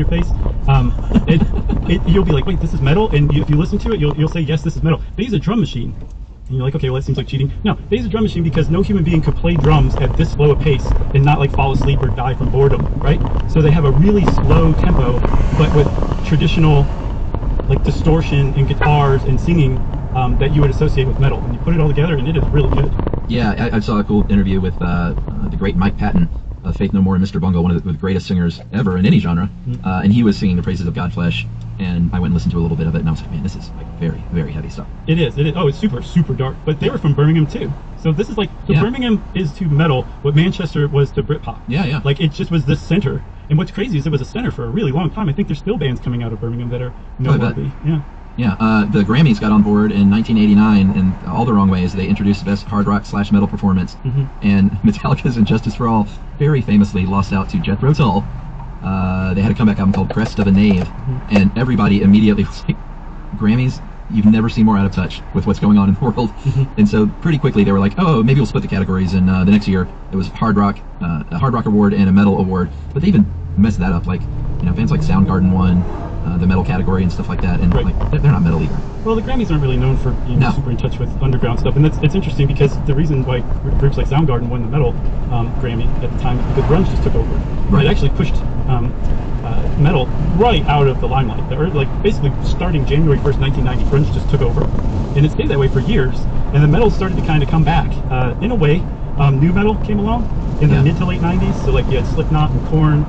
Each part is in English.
your face. You'll be like, wait, this is metal, and if you listen to it, you'll say, yes, this is metal. They use a drum machine. And you're like, okay, well, that seems like cheating. No, they use a drum machine because no human being could play drums at this slow a pace and not like fall asleep or die from boredom, right? So they have a really slow tempo, but with traditional like distortion in guitars and singing that you would associate with metal. And you put it all together, and it is really good. Yeah, I saw a cool interview with the great Mike Patton of Faith No More and Mr. Bungle, one of the greatest singers ever in any genre. And he was singing the praises of Godflesh, and I went and listened to a little bit of it, and I was like, man, this is like very, very heavy stuff. It is. Oh, it's super, super dark. But they were from Birmingham too. So this is like, Birmingham is to metal what Manchester was to Britpop. Yeah. Like it just was the center. And what's crazy is it was a center for a really long time. I think there's still bands coming out of Birmingham that are noteworthy. Yeah, the Grammys got on board in 1989 in all the wrong ways. They introduced the best hard rock / metal performance, and Metallica's And Justice for All very famously lost out to Jethro Tull. They had a comeback album called Crest of a Knave, and everybody immediately was like, Grammys, you've never seen more out of touch with what's going on in the world. And so pretty quickly they were like, oh, maybe we'll split the categories, and the next year it was a hard rock award and a metal award. But they even messed that up, like, you know, bands like Soundgarden won the metal category and stuff like that, and like they're not metal either. Well, the Grammys aren't really known for being super in touch with underground stuff, and it's interesting because the reason why groups like Soundgarden won the metal Grammy at the time is because grunge just took over. It actually pushed metal right out of the limelight. Basically starting January 1st, 1990, grunge just took over, and it stayed that way for years. And the metal started to kind of come back in a way. New metal came along in the mid to late 90s, so like you had Slipknot and Korn.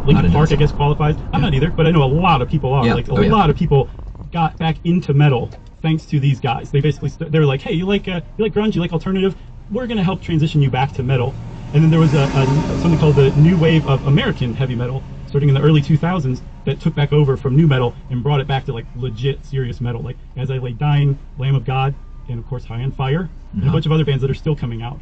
Linkin Park, I guess, qualifies. I'm not either, but I know a lot of people are. Like a lot of people got back into metal thanks to these guys. They basically they were like, hey, you like grunge, you like alternative? We're going to help transition you back to metal. And then there was something called the new wave of American heavy metal, starting in the early 2000s, that took back over from new metal and brought it back to like legit serious metal, like As I Lay Dying, Lamb of God, and of course High on Fire, and a bunch of other bands that are still coming out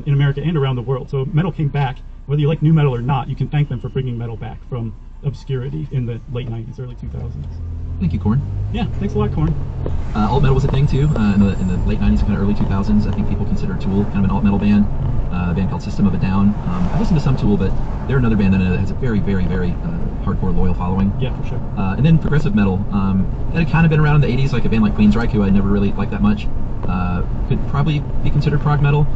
in America and around the world. So metal came back. Whether you like new metal or not, you can thank them for bringing metal back from obscurity in the late 90s, early 2000s. Thank you, Korn. Yeah, thanks a lot, Korn. Alt metal was a thing too in the late 90s and kind of early 2000s. I think people consider Tool kind of an alt metal band. A band called System of a Down. I listened to some Tool, but they're another band that has a very, very, very hardcore, loyal following. Yeah, for sure. And then progressive metal. That had kind of been around in the 80s, like a band like Queensryche, who I never really liked that much. Could probably be considered prog metal,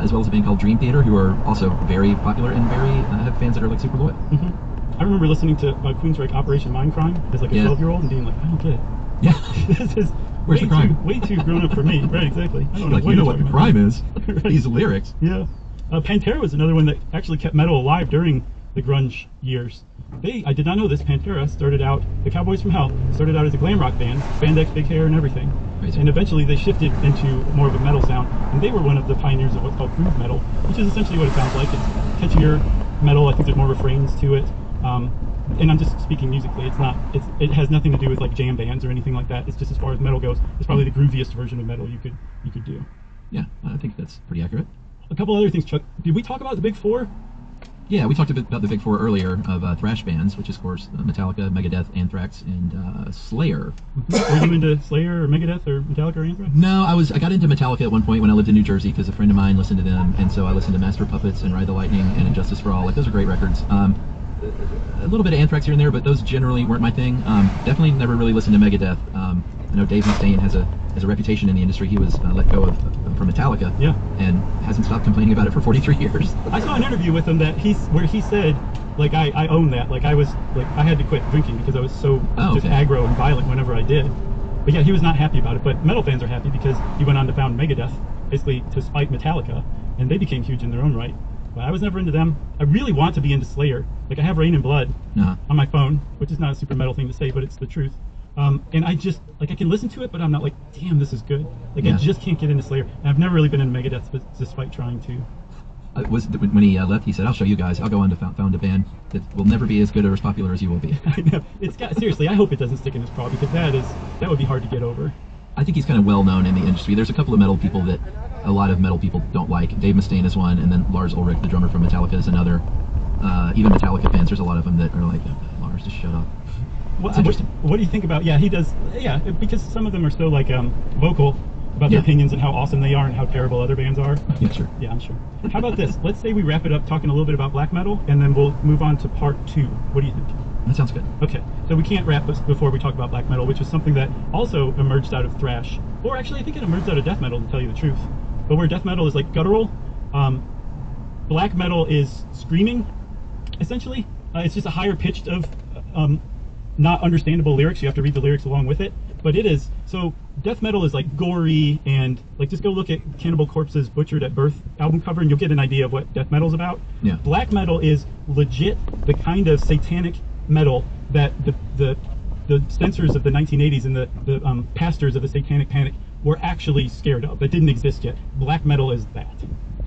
as well as a band called Dream Theater, who are also very popular and very have fans that are like super loyal. I remember listening to Queensryche Operation Mindcrime as like a 12-year-old and being like, I don't get it. Yeah. This is Where's the crime? way too grown up for me. Right, exactly. I don't know like, you know what the crime is. Right. These lyrics. Yeah. Pantera was another one that actually kept metal alive during the grunge years. I did not know this, Pantera started out, the Cowboys from Hell, started out as a glam rock band, spandex, big hair and everything. Crazy. And eventually they shifted into more of a metal sound, and they were one of the pioneers of what's called groove metal, which is essentially what it sounds like. It's catchier metal. I think there's more refrains to it. And I'm just speaking musically. It has nothing to do with like jam bands or anything like that. It's just as far as metal goes, it's probably the grooviest version of metal you could do. Yeah, I think that's pretty accurate. A couple other things, Chuck. Did we talk about the Big Four? Yeah, we talked about the Big Four earlier of thrash bands, which is, of course, Metallica, Megadeth, Anthrax, and Slayer. Were you into Slayer or Megadeth or Metallica or Anthrax? No, I got into Metallica at one point when I lived in New Jersey because a friend of mine listened to them, and so I listened to Master of Puppets and Ride the Lightning and And Justice for All. Like, those are great records. A little bit of Anthrax here and there, but those generally weren't my thing. Definitely never really listened to Megadeth. I know Dave Mustaine has a reputation in the industry. He was let go from Metallica, and hasn't stopped complaining about it for 43 years. I saw an interview with him where he said, like, I own that. Like, I had to quit drinking because I was so just aggro and violent whenever I did. But yeah, he was not happy about it. But metal fans are happy because he went on to found Megadeth, basically to spite Metallica, and they became huge in their own right. But I was never into them. I really want to be into Slayer. Like, I have Rain and Blood on my phone, which is not a super metal thing to say, but it's the truth. And I just, like, I can listen to it, but I'm not like, damn, this is good. Like, I just can't get into Slayer. And I've never really been into Megadeth, despite trying to. When he left, he said, I'll show you guys. I'll go on to found a band that will never be as good or as popular as you will be. I know. Seriously, I hope it doesn't stick in his craw, because that would be hard to get over. I think he's kind of well known in the industry. There's a couple of metal people that a lot of metal people don't like. Dave Mustaine is one, and then Lars Ulrich, the drummer from Metallica, is another. Even Metallica fans, there's a lot of them that are like, Lars, just shut up. What do you think about? Yeah, he does. Yeah, because some of them are so like vocal about their opinions and how awesome they are and how terrible other bands are. Yeah, sure. Yeah, I'm sure. How about this? Let's say we wrap it up talking a little bit about black metal, and then we'll move on to part 2. What do you think? That sounds good. Okay, so we can't wrap this before we talk about black metal, which is something that also emerged out of thrash, or actually I think it emerged out of death metal, to tell you the truth. But where death metal is like guttural, black metal is screaming, essentially. It's just a higher pitched of not understandable lyrics. You have to read the lyrics along with it. But it is, so death metal is like gory, and like just go look at Cannibal Corpse's Butchered at Birth album cover and you'll get an idea of what death metal is about. Yeah. Black metal is legit the kind of satanic metal that the censors of the 1980s and the pastors of the Satanic Panic were actually scared of. That didn't exist yet. Black metal is that.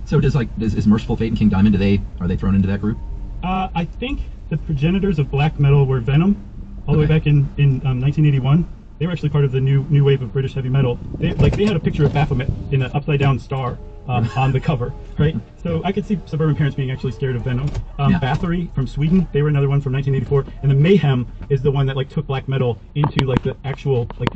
So is Merciful Fate and King Diamond, are they thrown into that group? I think the progenitors of black metal were Venom, all the way back in 1981. They were actually part of the new wave of British heavy metal. They had a picture of Baphomet in an upside down star on the cover, right? So I could see suburban parents being actually scared of Venom. Bathory from Sweden, they were another one from 1984, and the Mayhem is the one that like took black metal into like the actual like